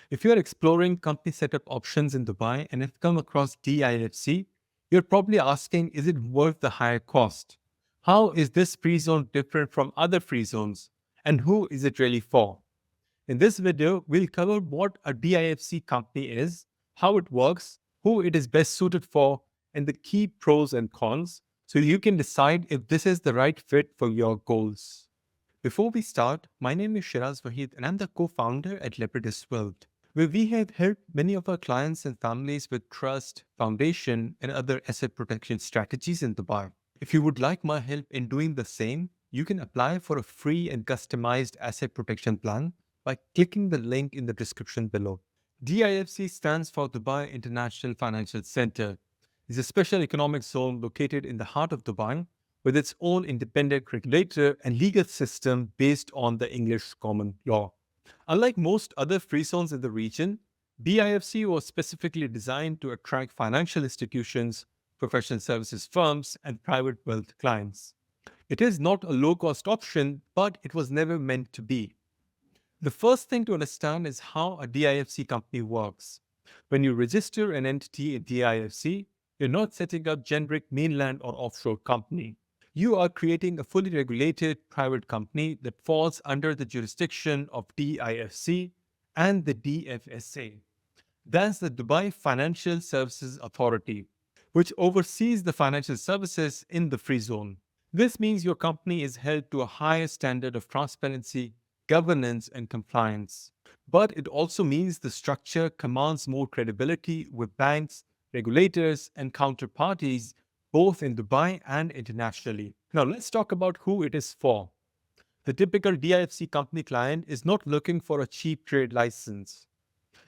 If you are exploring company setup options in Dubai and have come across DIFC, you're probably asking, is it worth the higher cost? How is this free zone different from other free zones? And who is it really for? In this video, we'll cover what a DIFC company is, how it works, who it is best suited for, and the key pros and cons so you can decide if this is the right fit for your goals. Before we start, my name is Shiraz Wahid and I'm the co-founder at Leopardus World, where we have helped many of our clients and families with trust, foundation, and other asset protection strategies in Dubai. If you would like my help in doing the same, you can apply for a free and customized asset protection plan by clicking the link in the description below. DIFC stands for Dubai International Financial Center. It's a special economic zone located in the heart of Dubai with its own independent regulator and legal system based on the English common law. Unlike most other free zones in the region, DIFC was specifically designed to attract financial institutions, professional services firms, and private wealth clients. It is not a low-cost option, but it was never meant to be. The first thing to understand is how a DIFC company works. When you register an entity in DIFC, you're not setting up generic mainland or offshore company. You are creating a fully regulated private company that falls under the jurisdiction of DIFC and the DFSA. That's the Dubai Financial Services Authority, which oversees the financial services in the free zone. This means your company is held to a higher standard of transparency, governance, and compliance. But it also means the structure commands more credibility with banks, regulators, and counterparties, both in Dubai and internationally. Now, let's talk about who it is for. The typical DIFC company client is not looking for a cheap trade license.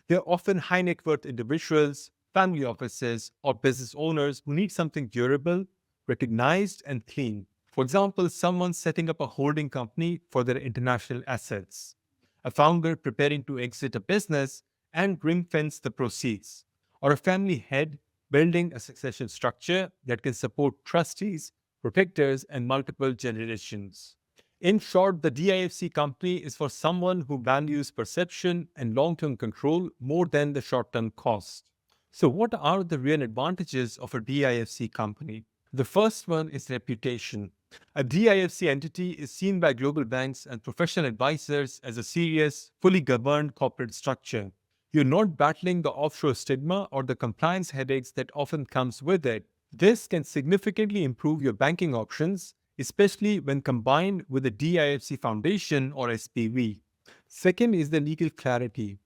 They're often high net worth individuals, family offices, or business owners who need something durable, recognized, and clean. For example, someone setting up a holding company for their international assets, a founder preparing to exit a business and ring fence the proceeds, or a family head building a succession structure that can support trustees, protectors, and multiple generations. In short, the DIFC company is for someone who values perception and long-term control more than the short-term cost. So what are the real advantages of a DIFC company? The first one is reputation. A DIFC entity is seen by global banks and professional advisors as a serious, fully governed corporate structure. You're not battling the offshore stigma or the compliance headaches that often comes with it. This can significantly improve your banking options, especially when combined with a DIFC Foundation or SPV. Second is the legal clarity.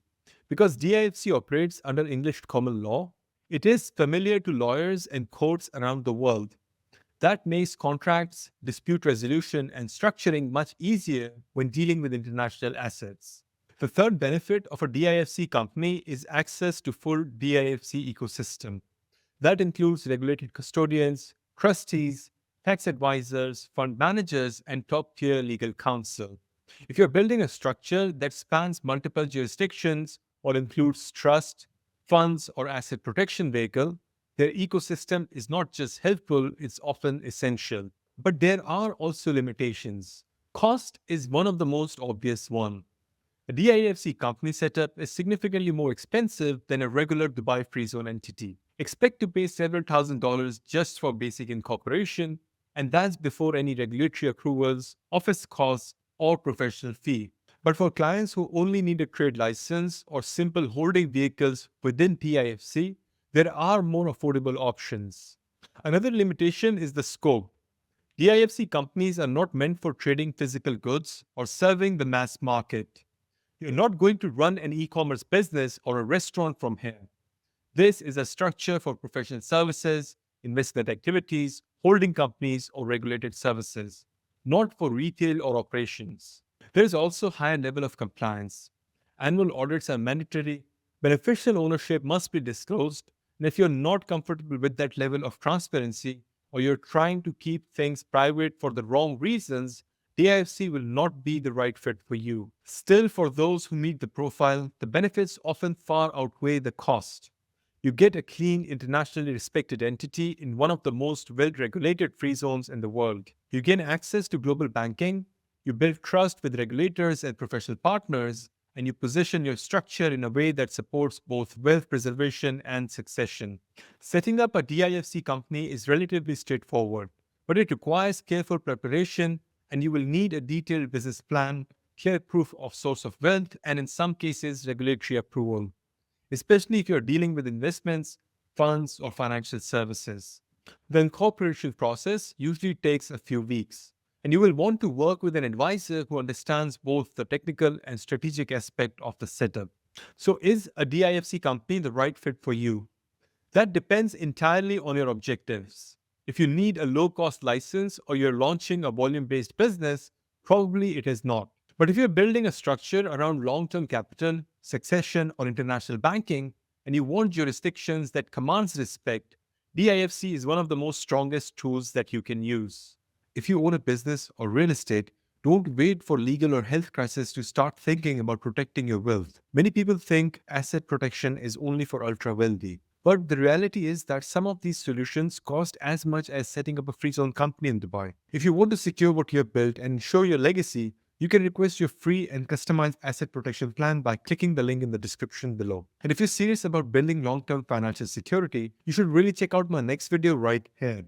Because DIFC operates under English common law, it is familiar to lawyers and courts around the world. That makes contracts, dispute resolution, and structuring much easier when dealing with international assets. The third benefit of a DIFC company is access to full DIFC ecosystem. That includes regulated custodians, trustees, tax advisors, fund managers, and top-tier legal counsel. If you're building a structure that spans multiple jurisdictions or includes trust, funds, or asset protection vehicle, their ecosystem is not just helpful, it's often essential. But there are also limitations. Cost is one of the most obvious one. A DIFC company setup is significantly more expensive than a regular Dubai Free Zone entity. Expect to pay several $1,000s just for basic incorporation, and that's before any regulatory approvals, office costs, or professional fee. But for clients who only need a trade license or simple holding vehicles within DIFC, there are more affordable options. Another limitation is the scope. DIFC companies are not meant for trading physical goods or serving the mass market. You're not going to run an e-commerce business or a restaurant from here. This is a structure for professional services, investment activities, holding companies, or regulated services, not for retail or operations. There is also a higher level of compliance. Annual audits are mandatory, beneficial ownership must be disclosed, and if you're not comfortable with that level of transparency, or you're trying to keep things private for the wrong reasons, DIFC will not be the right fit for you. Still, for those who meet the profile, the benefits often far outweigh the cost. You get a clean, internationally respected entity in one of the most well-regulated free zones in the world. You gain access to global banking, you build trust with regulators and professional partners, and you position your structure in a way that supports both wealth preservation and succession. Setting up a DIFC company is relatively straightforward, but it requires careful preparation, and you will need a detailed business plan, clear proof of source of wealth, and in some cases, regulatory approval, especially if you're dealing with investments, funds, or financial services. The incorporation process usually takes a few weeks, and you will want to work with an advisor who understands both the technical and strategic aspect of the setup. So, is a DIFC company the right fit for you? That depends entirely on your objectives. If you need a low cost license or you're launching a volume based business, probably it is not. But if you're building a structure around long term capital, succession, or international banking, and you want jurisdictions that commands respect, DIFC is one of the most strongest tools that you can use. If you own a business or real estate, don't wait for legal or health crisis to start thinking about protecting your wealth. Many people think asset protection is only for ultra wealthy. But the reality is that some of these solutions cost as much as setting up a free zone company in Dubai. If you want to secure what you have built and ensure your legacy, you can request your free and customized asset protection plan by clicking the link in the description below. And if you're serious about building long-term financial security, you should really check out my next video right here.